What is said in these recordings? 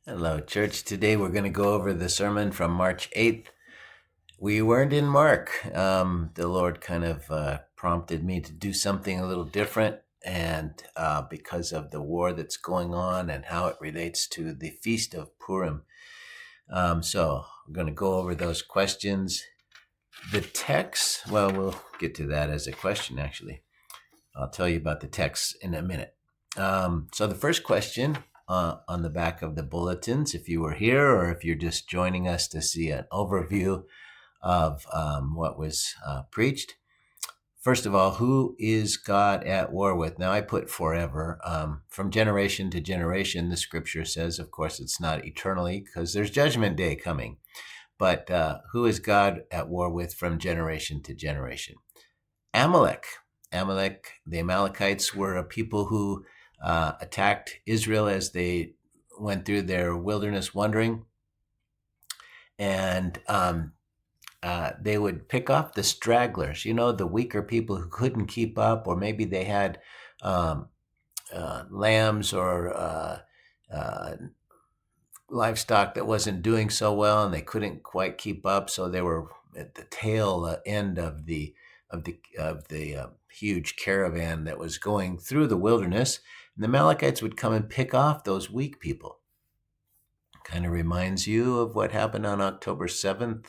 Hello, church. Today we're going to go over the sermon from March 8th. We weren't in Mark. The Lord kind of prompted me to do something a little different, and because of the war that's going on and how it relates to the Feast of Purim. So we're going to go over those questions. The text, well, we'll get to that as a question, actually. I'll tell you about the text in a minute. So the first question on the back of the bulletins, if you were here or if you're just joining us to see an overview of what was preached. First of all, who is God at war with? Now, I put forever. From generation to generation, the scripture says, of course, it's not eternally because there's judgment day coming. But who is God at war with from generation to generation? Amalek. The Amalekites were a people who attacked Israel as they went through their wilderness wandering. And they would pick off the stragglers, the weaker people who couldn't keep up, or maybe they had um, lambs or livestock that wasn't doing so well and they couldn't quite keep up. So they were at the tail end of the huge caravan that was going through the wilderness. And the Amalekites would come and pick off those weak people. Kind of reminds you of what happened on October 7th,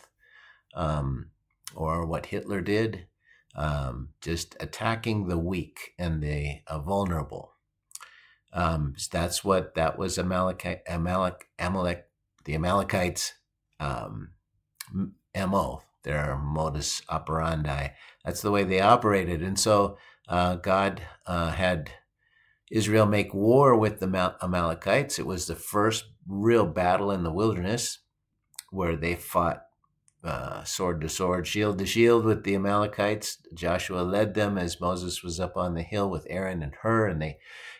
or what Hitler did, just attacking the weak and the vulnerable. That was Amalek, the Amalekites' MO, their modus operandi. That's the way they operated. And so God had Israel make war with the Amalekites. It was the first real battle in the wilderness where they fought sword to sword, shield to shield with the Amalekites. Joshua led them as Moses was up on the hill with Aaron and Hur, and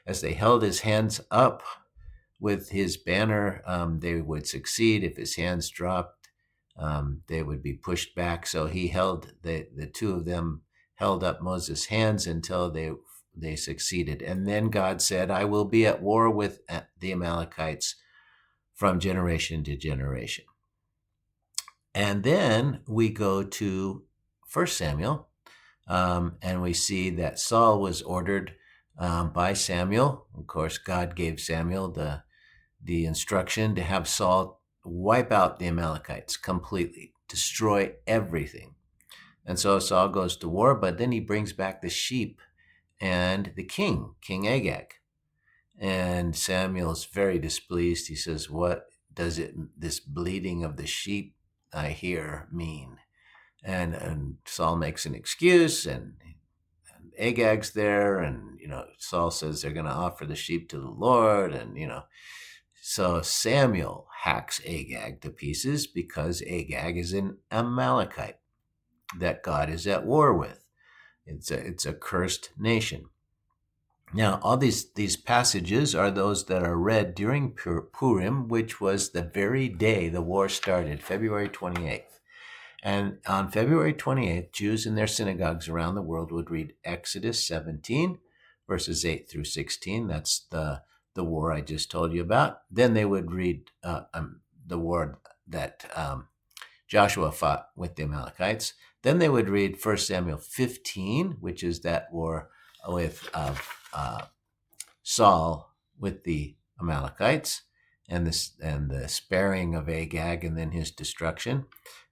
as they held his hands up with his banner, they would succeed. If his hands dropped, they would be pushed back. So he held the two of them held up Moses' hands until they succeeded. And then God said, I will be at war with the Amalekites from generation to generation. And then we go to 1 Samuel, and we see that Saul was ordered by Samuel. Of course, God gave Samuel the instruction to have Saul wipe out the Amalekites completely, destroy everything. And so Saul goes to war, but then he brings back the sheep and the King Agag. And Samuel's very displeased. He says, what does this bleating of the sheep I hear mean? And Saul makes an excuse, and Agag's there, and Saul says they're going to offer the sheep to the Lord, and so Samuel hacks Agag to pieces because Agag is an Amalekite that God is at war with. It's a cursed nation. Now, all these passages are those that are read during Purim, which was the very day the war started, February 28th. And on February 28th, Jews in their synagogues around the world would read Exodus 17, verses 8 through 16. That's the war I just told you about. Then they would read the war that Joshua fought with the Amalekites. Then they would read 1 Samuel 15, which is that war with Saul with the Amalekites and the sparing of Agag and then his destruction.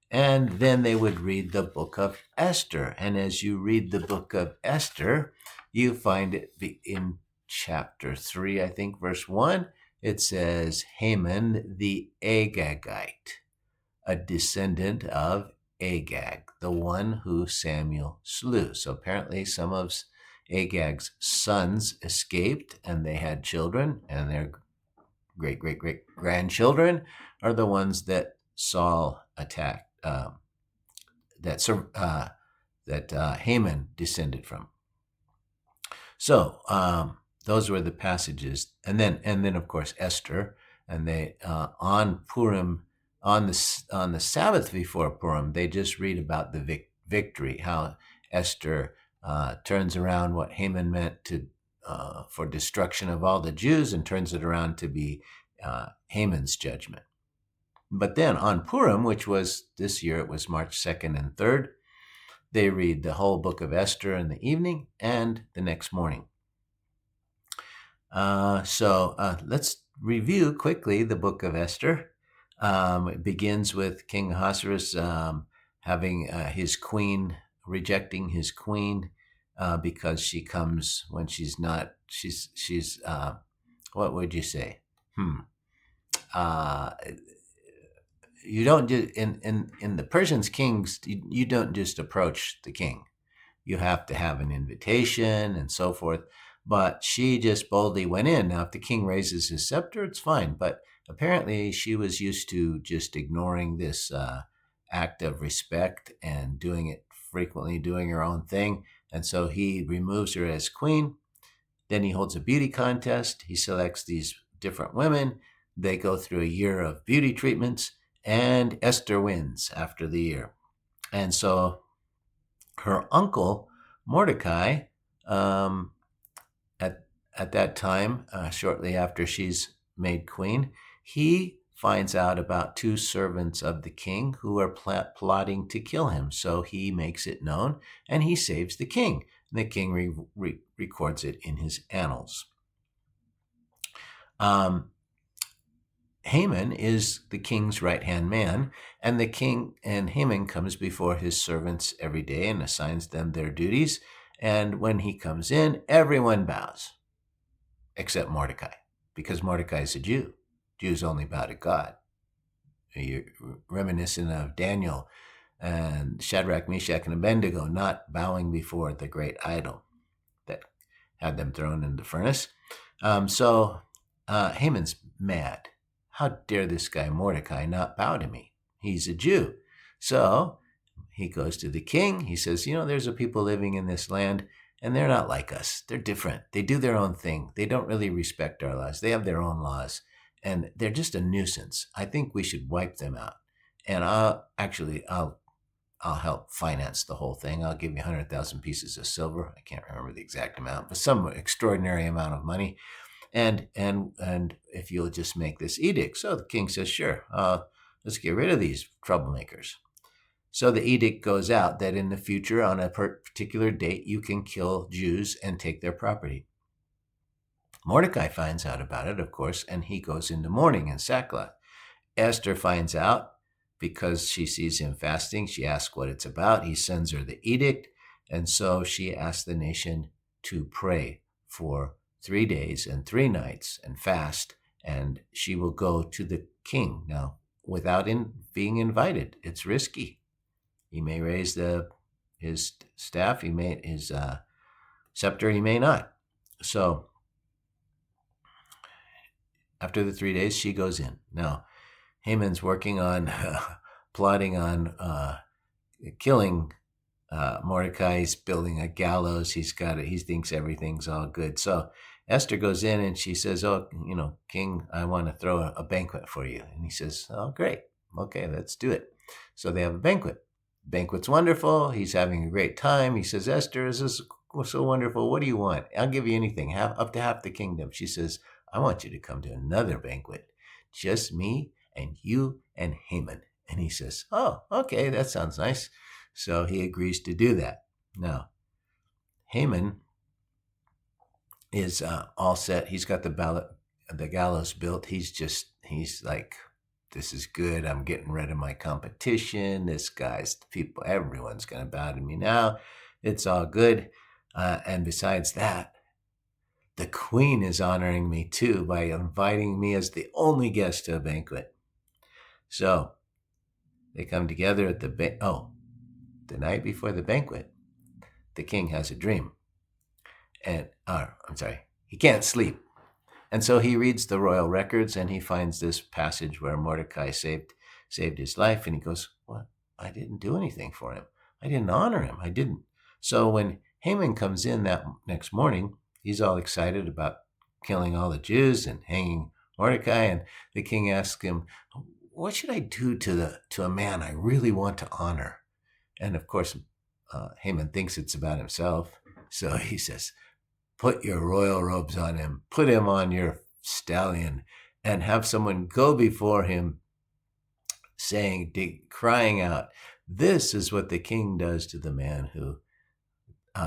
And then they would read the book of Esther. And as you read the book of Esther, you find it in chapter 3, I think, verse 1. It says, Haman the Agagite, a descendant of Agag, the one who Samuel slew. So apparently some of Agag's sons escaped and they had children, and their great-great-great-grandchildren are the ones that Saul attacked, that Haman descended from. So those were the passages, and then of course Esther, and they on Purim, on the Sabbath before Purim, they just read about the victory, how Esther turns around what Haman meant to for destruction of all the Jews, and turns it around to be Haman's judgment. But then on Purim, which was this year, it was March 2nd and 3rd, they read the whole book of Esther in the evening and the next morning. So let's review quickly the book of Esther. It begins with King Ahasuerus having his queen, rejecting his queen because she comes when she's not, she's what would you say? You don't do, in the Persians kings, you don't just approach the king. You have to have an invitation and so forth. But she just boldly went in. Now, if the king raises his scepter, it's fine. But apparently she was used to just ignoring this act of respect and doing it frequently, doing her own thing. And so he removes her as queen. Then he holds a beauty contest. He selects these different women. They go through a year of beauty treatments, and Esther wins after the year. And so her uncle, Mordecai, at that time, shortly after she's made queen, he finds out about two servants of the king who are plotting to kill him. So he makes it known, and he saves the king. And the king records it in his annals. Haman is the king's right-hand man, and the king and Haman comes before his servants every day and assigns them their duties. And when he comes in, everyone bows, except Mordecai, because Mordecai is a Jew. Jews only bow to God. You're reminiscent of Daniel and Shadrach, Meshach, and Abednego not bowing before the great idol that had them thrown in the furnace. So Haman's mad. How dare this guy Mordecai not bow to me? He's a Jew. So he goes to the king. He says, there's a people living in this land, and they're not like us. They're different. They do their own thing. They don't really respect our laws. They have their own laws, and they're just a nuisance. I think we should wipe them out. And I'll help finance the whole thing. I'll give you 100,000 pieces of silver. I can't remember the exact amount, but some extraordinary amount of money. And if you'll just make this edict. So the king says, sure, let's get rid of these troublemakers. So the edict goes out that in the future, on a particular date, you can kill Jews and take their property. Mordecai finds out about it, of course, and he goes into mourning in sackcloth. Esther finds out because she sees him fasting. She asks what it's about. He sends her the edict, and so she asks the nation to pray for 3 days and 3 nights and fast, and she will go to the king. Now, without being invited, it's risky. He may raise his staff, his scepter, he may not. So after the 3 days, she goes in. Now, Haman's working on, plotting on killing Mordecai. He's building a gallows. He thinks everything's all good. So Esther goes in and she says, King, I want to throw a banquet for you. And he says, oh, great. Okay, let's do it. So they have a banquet. Banquet's wonderful. He's having a great time. He says, Esther, this is so wonderful. What do you want? I'll give you anything, up to half the kingdom. She says, I want you to come to another banquet. Just me and you and Haman. And he says, oh, okay, that sounds nice. So he agrees to do that. Now, Haman is all set. He's got the gallows built. He's like, this is good. I'm getting rid of my competition. Everyone's going to bow to me now. It's all good. And besides that, the queen is honoring me too by inviting me as the only guest to a banquet. So they come together at the night before the banquet. The king has a dream. He can't sleep. And so he reads the royal records and he finds this passage where Mordecai saved his life. And he goes, what? I didn't do anything for him. I didn't honor him. I didn't. So when Haman comes in that next morning, he's all excited about killing all the Jews and hanging Mordecai. And the king asks him, what should I do to a man I really want to honor? And of course, Haman thinks it's about himself. So he says, put your royal robes on him, put him on your stallion, and have someone go before him crying out, this is what the king does to the man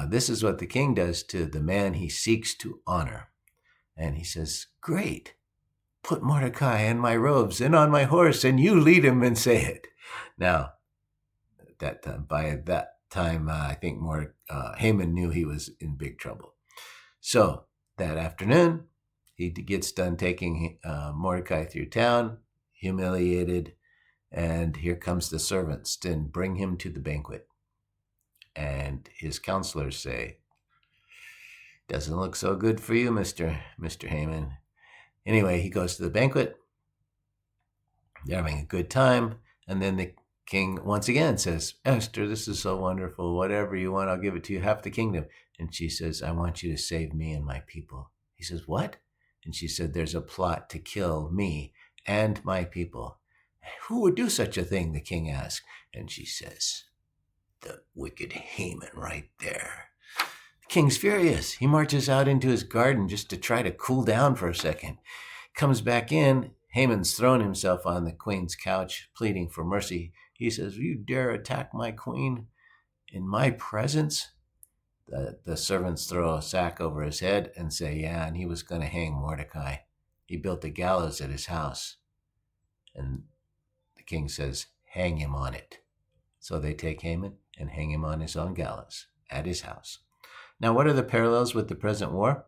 this is what the king does to the man he seeks to honor. And he says, great, put Mordecai in my robes and on my horse, and you lead him and say it. Now, by that time, I think Haman knew he was in big trouble. So that afternoon, he gets done taking Mordecai through town, humiliated, and here comes the servants to bring him to the banquet. And his counselors say, doesn't look so good for you, Mr. Haman. Anyway, he goes to the banquet. They're having a good time. And then the king once again says, Esther, this is so wonderful. Whatever you want, I'll give it to you, half the kingdom. And she says, I want you to save me and my people. He says, what? And she said, there's a plot to kill me and my people. Who would do such a thing? The king asked. And she says, the wicked Haman right there. The king's furious. He marches out into his garden just to try to cool down for a second. Comes back in. Haman's thrown himself on the queen's couch, pleading for mercy. He says, you dare attack my queen in my presence? The servants throw a sack over his head and say, yeah, and he was going to hang Mordecai. He built a gallows at his house. And the king says, hang him on it. So they take Haman and hang him on his own gallows at his house. Now, what are the parallels with the present war?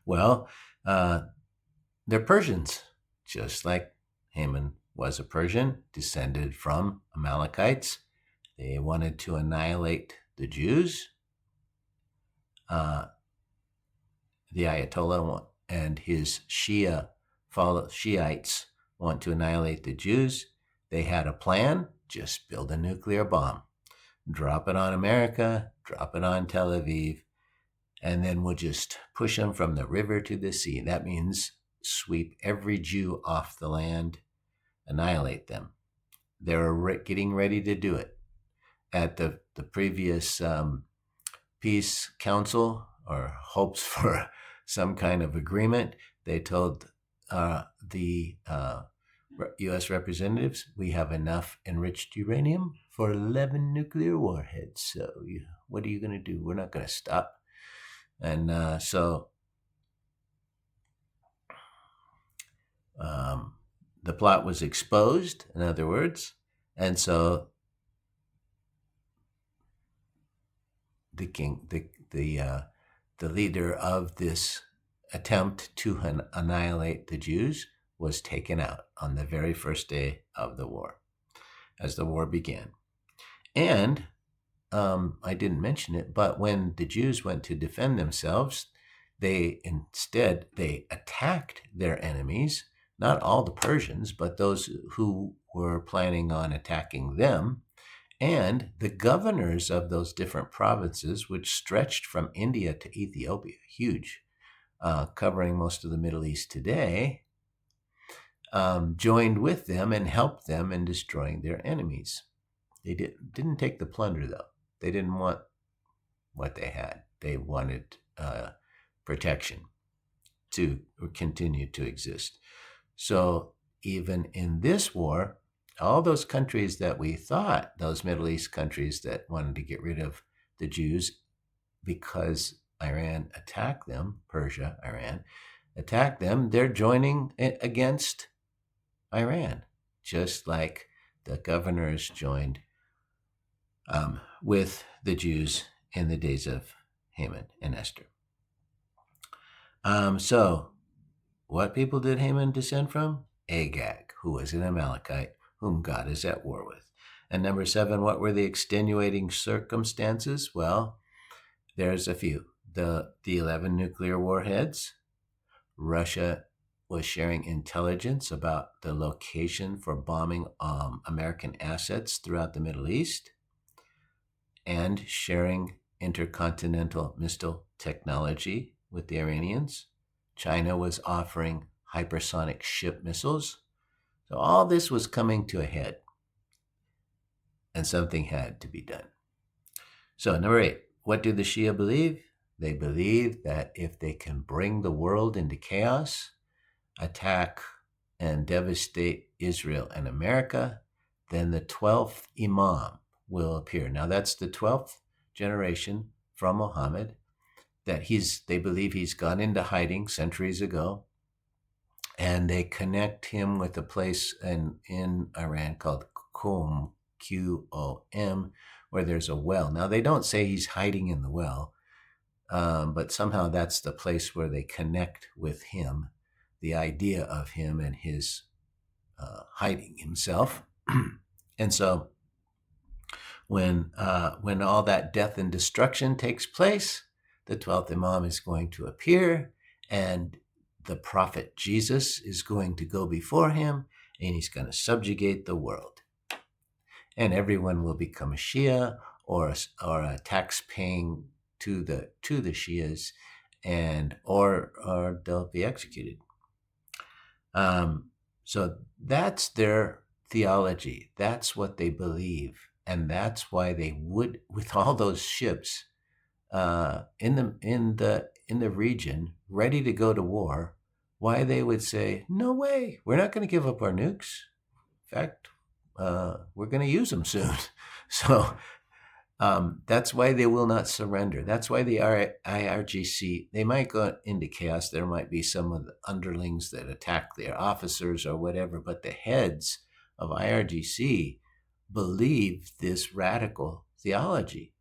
Well, they're Persians, just like Haman was a Persian, descended from Amalekites. They wanted to annihilate the Jews. The Ayatollah and his Shiites want to annihilate the Jews. They had a plan, just build a nuclear bomb, drop it on America, drop it on Tel Aviv, and then we'll just push them from the river to the sea. That means sweep every Jew off the land, annihilate them. They're getting ready to do it. At the previous peace council, or hopes for some kind of agreement, they told the U.S. representatives, we have enough enriched uranium for 11 nuclear warheads. So what are you going to do? We're not going to stop. And so the plot was exposed, in other words. And so the king, the leader of this attempt to annihilate the Jews, was taken out on the very first day of the war, as the war began. And I didn't mention it, but when the Jews went to defend themselves, they attacked their enemies, not all the Persians, but those who were planning on attacking them, and the governors of those different provinces, which stretched from India to Ethiopia, huge, covering most of the Middle East today, joined with them and helped them in destroying their enemies. They didn't take the plunder, though. They didn't want what they had. They wanted protection to continue to exist. So even in this war, all those countries that we thought, those Middle East countries that wanted to get rid of the Jews because Iran attacked them, Persia, Iran, attacked them, they're joining against Iran, just like the governors joined with the Jews in the days of Haman and Esther. So what people did Haman descend from? Agag, who was an Amalekite, whom God is at war with. And number 7, what were the extenuating circumstances? Well, there's a few. The 11 nuclear warheads. Russia was sharing intelligence about the location for bombing American assets throughout the Middle East, and sharing intercontinental missile technology with the Iranians. China was offering hypersonic ship missiles. So all this was coming to a head, and something had to be done. So number 8, what do the Shia believe? They believe that if they can bring the world into chaos, attack and devastate Israel and America, then the 12th Imam will appear. Now that's the 12th generation from Muhammad that they believe he's gone into hiding centuries ago, and they connect him with a place in Iran called Qom, Qom, where there's a well. Now they don't say he's hiding in the well, but somehow that's the place where they connect with him, the idea of him and his hiding himself. And so when all that death and destruction takes place, the 12th Imam is going to appear, and the prophet Jesus is going to go before him, and he's going to subjugate the world. And everyone will become a Shia or a tax paying to the Shias, or they'll be executed. So that's their theology. That's what they believe, and that's why they would, with all those ships in the region ready to go to war, why they would say, "No way, we're not going to give up our nukes. In fact, we're going to use them soon." So that's why they will not surrender. That's why the IRGC, they might go into chaos. There might be some of the underlings that attack their officers or whatever, but the heads of IRGC believe this radical theology.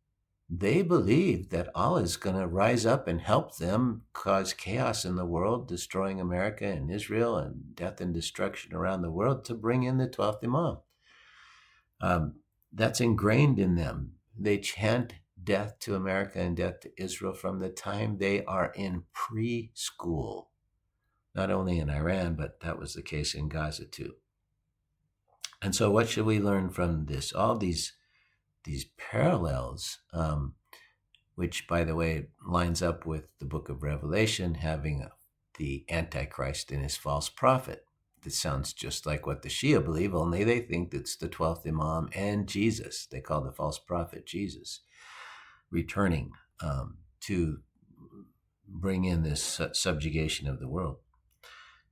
They believe that Allah is going to rise up and help them cause chaos in the world, destroying America and Israel and death and destruction around the world to bring in the 12th Imam. That's ingrained in them. They chant death to America and death to Israel from the time they are in preschool, not only in Iran, but that was the case in Gaza too. And so what should we learn from this? All these parallels, which, by the way, lines up with the book of Revelation having the Antichrist and his false prophet. This sounds just like what the Shia believe, only they think it's the 12th Imam and Jesus. They call the false prophet Jesus, returning to bring in this subjugation of the world.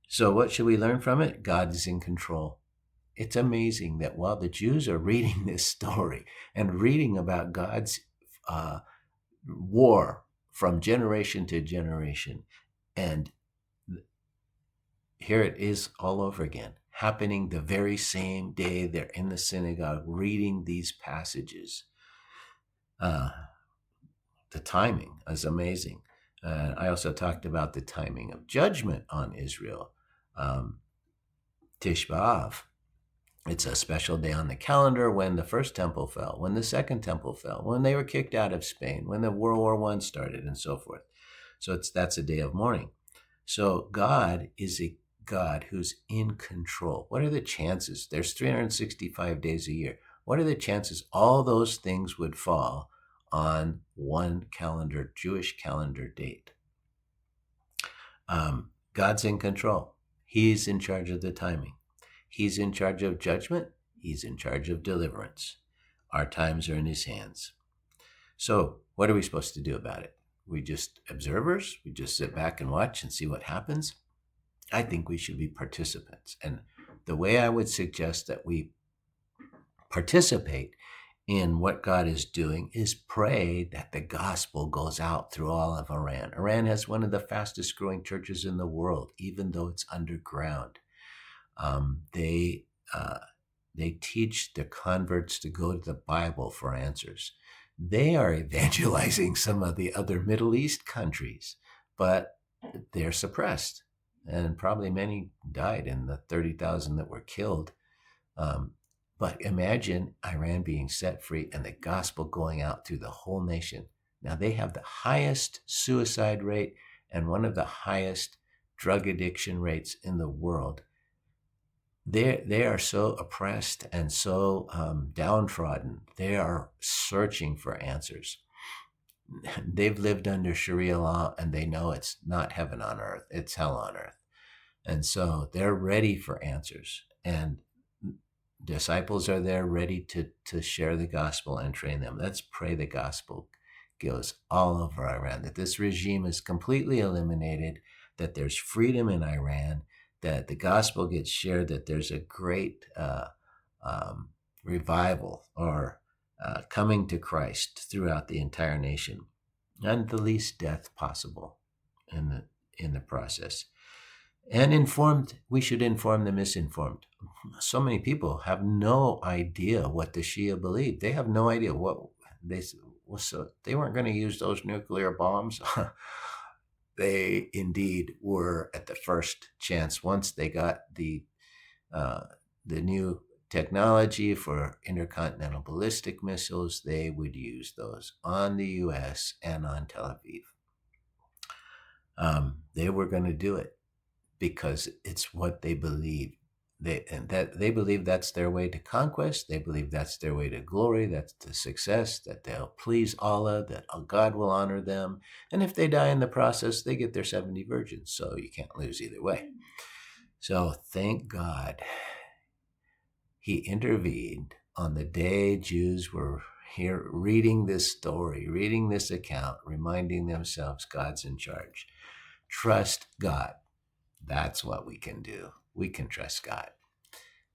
So what should we learn from it? God is in control. It's amazing that while the Jews are reading this story and reading about God's war from generation to generation, and here it is all over again, happening the very same day they're in the synagogue reading these passages. The timing is amazing. I also talked about the timing of judgment on Israel. Tish B'Av. It's a special day on the calendar when the first temple fell, when the second temple fell, when they were kicked out of Spain, when the World War I started, and so forth. So that's a day of mourning. So God is a God who's in control. What are the chances? There's 365 days a year. What are the chances all those things would fall on one calendar, Jewish calendar date? God's in control. He's in charge of the timing. He's in charge of judgment. He's in charge of deliverance. Our times are in his hands. So what are we supposed to do about it? We just observers? We just sit back and watch and see what happens? I think we should be participants. And the way I would suggest that we participate in what God is doing is pray that the gospel goes out through all of Iran. Iran has one of the fastest growing churches in the world, even though it's underground. They teach their converts to go to the Bible for answers. They are evangelizing some of the other Middle East countries, but they're suppressed. And probably many died in the 30,000 that were killed. But imagine Iran being set free and the gospel going out through the whole nation. Now they have the highest suicide rate and one of the highest drug addiction rates in the world. They are so oppressed and so downtrodden. They are searching for answers. They've lived under Sharia law and they know it's not heaven on earth, it's hell on earth. And so they're ready for answers. And disciples are there ready to share the gospel and train them. Let's pray the gospel goes all over Iran, that this regime is completely eliminated, that there's freedom in Iran, that the gospel gets shared, that there's a great revival or coming to Christ throughout the entire nation, and the least death possible in the process. And we should inform the misinformed. So many people have no idea what the Shia believe. They have no idea what they so they weren't going to use those nuclear bombs. They indeed were at the first chance. Once they got the new technology for intercontinental ballistic missiles, they would use those on the U.S. and on Tel Aviv. They were going to do it because it's what they believe. They believe that's their way to conquest. They believe that's their way to glory. That's to success. That they'll please Allah. That God will honor them. And if they die in the process, they get their 70 virgins. So you can't lose either way. So thank God He intervened on the day Jews were here reading this story, reading this account, reminding themselves God's in charge. Trust God. That's what we can do. We can trust God.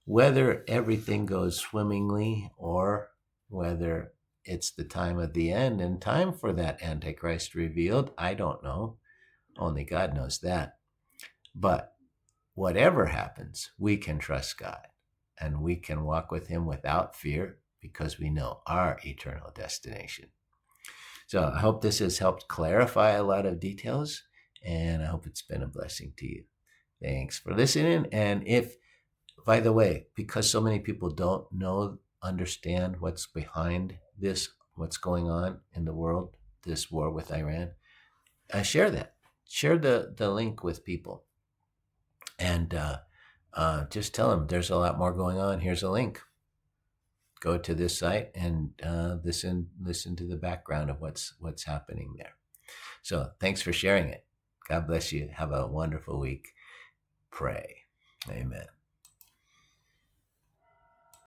Whether everything goes swimmingly or whether it's the time of the end and time for that Antichrist revealed, I don't know. Only God knows that. But whatever happens, we can trust God and we can walk with Him without fear because we know our eternal destination. So I hope this has helped clarify a lot of details, and I hope it's been a blessing to you. Thanks for listening. And if, by the way, because so many people don't understand what's behind this, what's going on in the world, this war with Iran, share that. Share the link with people. And just tell them there's a lot more going on. Here's a link. Go to this site and listen to the background of what's happening there. So thanks for sharing it. God bless you. Have a wonderful week. Pray. Amen.